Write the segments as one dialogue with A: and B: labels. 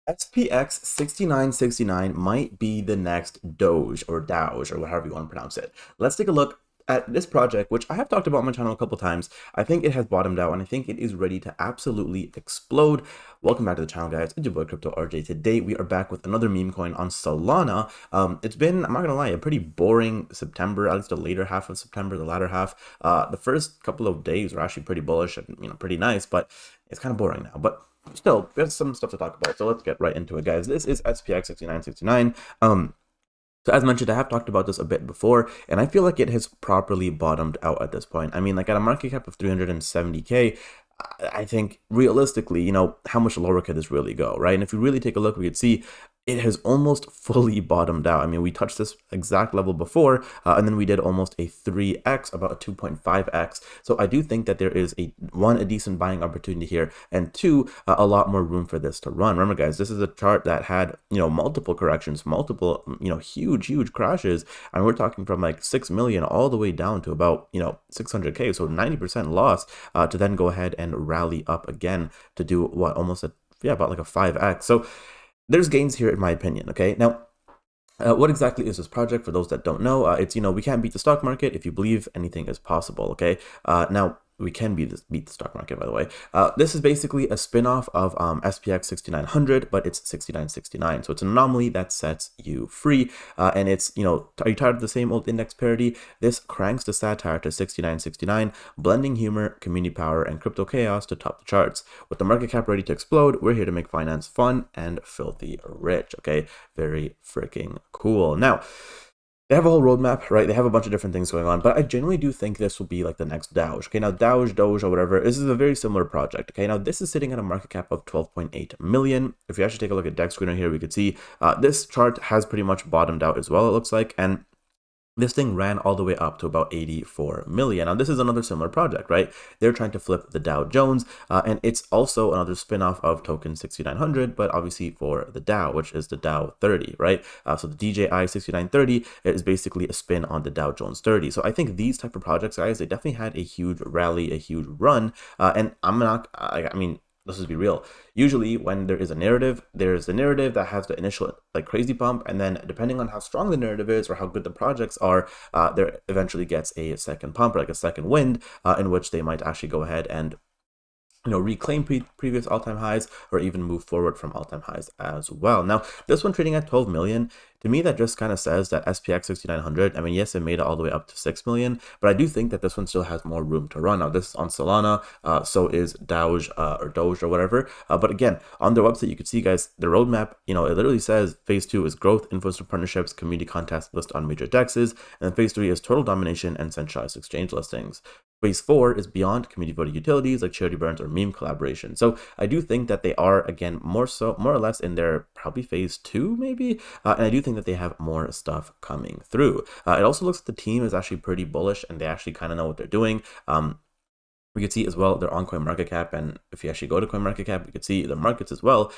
A: SPX6969 might be the next Doge or Dowge or however you want to pronounce it. Let's take a look at this project, which I have talked about on my channel a couple times. I think it has bottomed out and I think it is ready to absolutely explode. Welcome back to the channel, guys. It's your boy Crypto RJ. Today we are back with another meme coin on Solana. It's been, I'm not gonna lie, a pretty boring September, at least the later half of September, the latter half. The first couple of days were actually pretty bullish and pretty nice, but it's kind of boring now. But still, there's some stuff to talk about, so let's get right into it, guys. This is SPX6969. So as mentioned, I have talked about this a bit before, and I feel like it has properly bottomed out at this point. I mean, like at a market cap of 370K, I think realistically, how much lower could this really go, right? And if you really take a look, we could see it has almost fully bottomed out. I mean, we touched this exact level before, and then we did almost a 3x, about a 2.5x. So I do think that there is a decent buying opportunity here, and two, a lot more room for this to run. Remember, guys, this is a chart that had, multiple corrections, multiple, huge crashes. And we're talking from like 6 million all the way down to about, 600K. So 90% loss to then go ahead and rally up again to do what, almost about like a 5x. So there's gains here in my opinion. Okay, now what exactly is this project? For those that don't know, it's we can't beat the stock market. If you believe, anything is possible. Okay, now we can beat the stock market, by the way. This is basically a spin-off of SPX 6900, but it's 6969. So it's an anomaly that sets you free. And it's, are you tired of the same old index parity? This cranks the satire to 6969, blending humor, community power, and crypto chaos to top the charts. With the market cap ready to explode, we're here to make finance fun and filthy rich. Okay, very freaking cool. Now, they have a whole roadmap, right? They have a bunch of different things going on, but I genuinely do think this will be like the next Dowge. Okay, now Dowge, Doge, or whatever, this is a very similar project. Okay, now this is sitting at a market cap of 12.8 million. If you actually take a look at Dex Screener here, we could see this chart has pretty much bottomed out as well, it looks like, and this thing ran all the way up to about 84 million. Now, this is another similar project, right? They're trying to flip the Dow Jones, and it's also another spin-off of token 6900, but obviously for the Dow, which is the Dow 30, right? So the DJI 6930 is basically a spin on the Dow Jones 30. So I think these type of projects, guys, they definitely had a huge rally, a huge run, and I mean, let's just be real. Usually when there is a narrative, there's the narrative that has the initial like crazy pump, and then depending on how strong the narrative is or how good the projects are, there eventually gets a second pump or like a second wind, in which they might actually go ahead and reclaim previous all-time highs or even move forward from all-time highs as well. Now, this one trading at 12 million, to me, that just kind of says that SPX 6900, I mean, yes, it made it all the way up to 6 million, but I do think that this one still has more room to run. Now, this is on Solana, so is Dowge or Doge or whatever. But again, on their website, you can see, guys, the roadmap, it literally says phase 2 is growth, influencer partnerships, community contests list on major dexes, and then phase 3 is total domination and centralized exchange listings. Phase 4 is beyond community voted utilities like charity burns or meme collaboration. So I do think that they are, again, more or less in their probably phase 2 maybe, and I do think that they have more stuff coming through. It also looks like the team is actually pretty bullish and they actually kind of know what they're doing. We could see as well they're on CoinMarketCap, and if you actually go to CoinMarketCap, we could see the markets as well.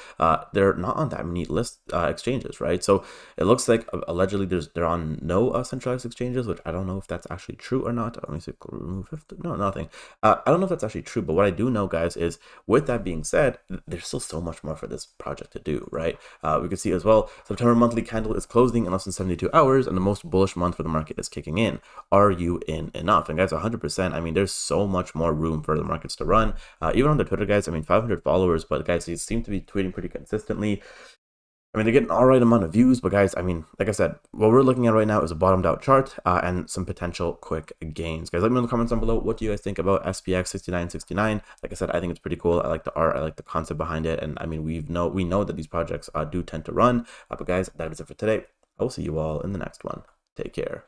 A: They're not on that many list exchanges, right? So it looks like allegedly they're on no centralized exchanges, which I don't know if that's actually true or not. Let me see, remove no, nothing. I don't know if that's actually true, but what I do know, guys, is with that being said, there's still so much more for this project to do, right? We could see as well September monthly candle is closing in less than 72 hours, and the most bullish month for the market is kicking in. Are you in enough? And guys, 100%. I mean, there's so much more room for the markets to run. Even on the Twitter, guys, I mean, 500 followers, but guys, they seem to be tweeting pretty consistently. I mean, they're getting an all right amount of views, but guys, I mean, like I said, what we're looking at right now is a bottomed out chart and some potential quick gains. Guys, let me know in the comments down below, what do you guys think about SPX 6969? Like I said, I think it's pretty cool. I like the art, I like the concept behind it, and I mean, we know that these projects do tend to run. But guys, that is it for today. I will see you all in the next one. Take care.